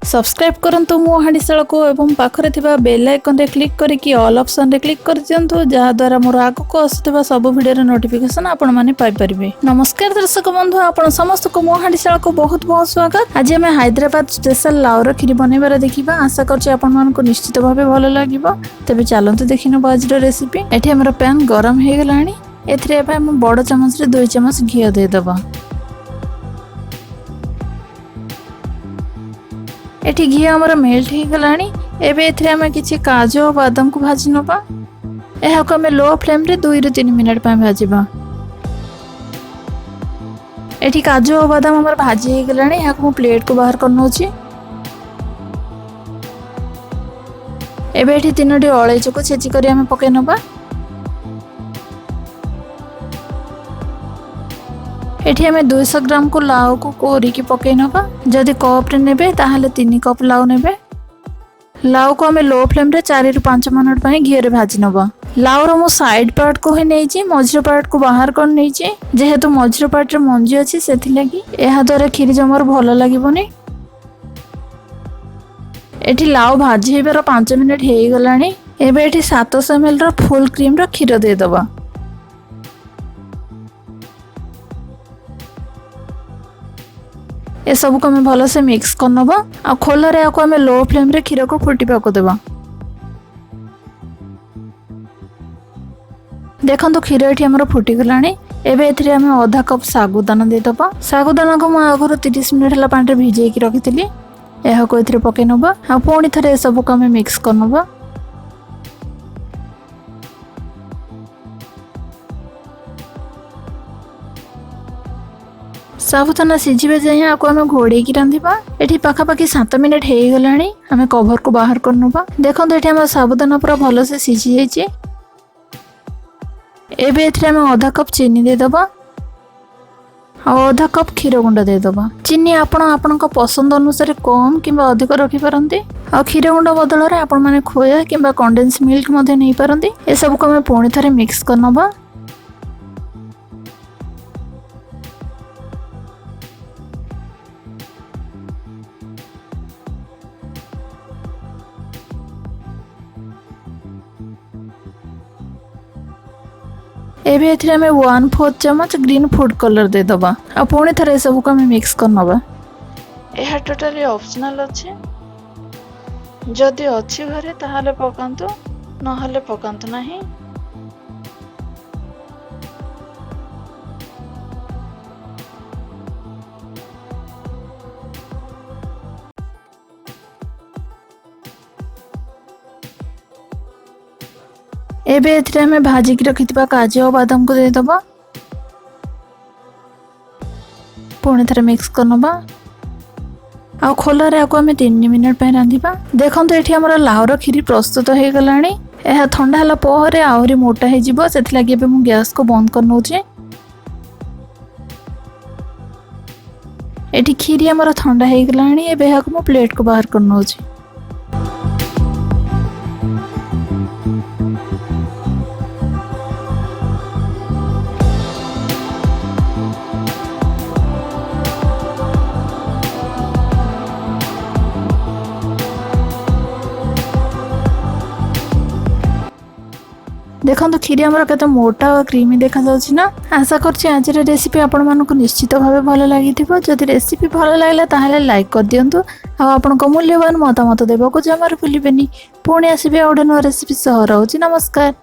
Subscribe करंतु मो हांडीशाला को एवं पाखरे थिबा बेल आइकन रे क्लिक करिकि ऑल ऑप्शन रे क्लिक कर दियंतु जहा द्वारा मोर आगो को आसुथिबा सब वीडियो रे नोटिफिकेशन आपण माने पाइ परिबे। नमस्कार दर्शक बंधु, आपण समस्त को मो हांडीशाला को बहुत बहुत स्वागत। आज हम हैदराबाद स्पेशल लाउर खीरी बनेबार देखिबा। आशा करछि आपण मान को निश्चित भाबे भलो लागिबो। तबे चलंतु देखिनो आज रो रेसिपी। एठी हमर पैन गरम हे गेलानी। एथरे एबे हम बड़ चमच रे 2 चमच घी दे दबा। एठी घी हमर मेल्ट हे गलानी। एबे एथरे हम किछि काजू और बादाम को भाजी नबा। एहा को हम लो फ्लेम रे 2 ରୁ 3 मिनिट पय भाजीबा। एठी काजू और बादाम हमर भाजी हे गलानी। एहा को प्लेट को बाहर करनो छी। एबे एठी 3टी अळैच को छेची करी हम पके नबा। एठी हमें 200 ग्राम को लाउ को कोरी की पके नबा। जदि कप रे नेबे ताहाले 3 कप लाउ नेबे। लाउ को हमें लो फ्लेम रे 4 ରୁ 5 मिनिट पय घी रे भाजी नबा। लाउ रो मो साइड पार्ट को हे नै छी, मझिर पार्ट को बाहर कर नै छी। जेहेतु मझिर पार्ट रे मंजी अछि सेथि लागि एहा द्वारा खीरी जमर भलो लागिबोनी। एठी लाउ भाजी हेबार 5 मिनिट हे गलानी। एबे एठी 700 ml रो फुल क्रीम रो खीर दे दबा। ए सब को हमें भलो से मिक्स करनबा। आ खोला रे आको हमें लो फ्लेम रे खीर को फुटीबा को देबा। देखंतु खीर एठी हमर फुटी गलानी। एबे एथरे हमें आधा कप सागुदाना दे दबा। सागुदाना को म आगरो 30 मिनिट हला पानी रे भिजै की रखितली। एहा को एथरे पके नबा। आ पुणी थरे सब को हमें मिक्स करनबा। साबुदाना सिझिबे जाय आको हमें घोड़े की रांधिबा। एठी पाखा पाखी 7 मिनिट हे गलानी। हमें कवर को बाहर करनबा। देखंतु एठी हमर साबुदाना पूरा भलो से सिझि जाय छै। एबे एथरे हमें आधा कप चीनी दे दबा और आधा कप खीर गुंडा दे दबा। चीनी आपण को पसंद अनुसार कम किंबा अधिक रखि पारंती। और खीर गुंडा बदल रे आपण माने खोया किंबा कंडेंस मिल्क मध्ये नै पारंती। ए सब को हमें पुणी थरे मिक्स करनबा। एबे एथरे हमें 1/4 चम्मच ग्रीन फूड कलर दे दबा। आ पुणी थरे सब को हमें मिक्स करनबा। एहा टोटली ऑप्शनल अछि। जदि अछि घरे ताहाले पकांतु, नहले पकांतु नाही। एबे एथरे हमें भाजी की रखितबा काजू और बादाम को दे दबा। पुणी थरे मिक्स करनबा। आ खोला रे आको हमें 3 मिनिट पे रांधिबा। देखंतु एठी हमर लाउर खीरी प्रस्तुत हे गलानी। एहा ठंडा हला पहरे आउरी मोटा हे जिवो। सेथ लागि एबे मु गैस को बंद करनो छी। एठी खीरी हमर ठंडा हे गलानी। एबे हा को मु प्लेट को बाहर करनो छी। देखो खीरी हमर कते मोटा और क्रीमी देखा जाउछि ना। आशा करछि आज रे रेसिपी आपण मानको निश्चित भाबे भलो लागिथिबो। जदि रेसिपी भलो लागला ताहाले लाइक कर दियंतु। आ आपण को मूल्यवान मतामत देबा को जमार भूलिबेनी। पुणी आसीबे ओडे नो रेसिपी सह रहउछि। नमस्कार।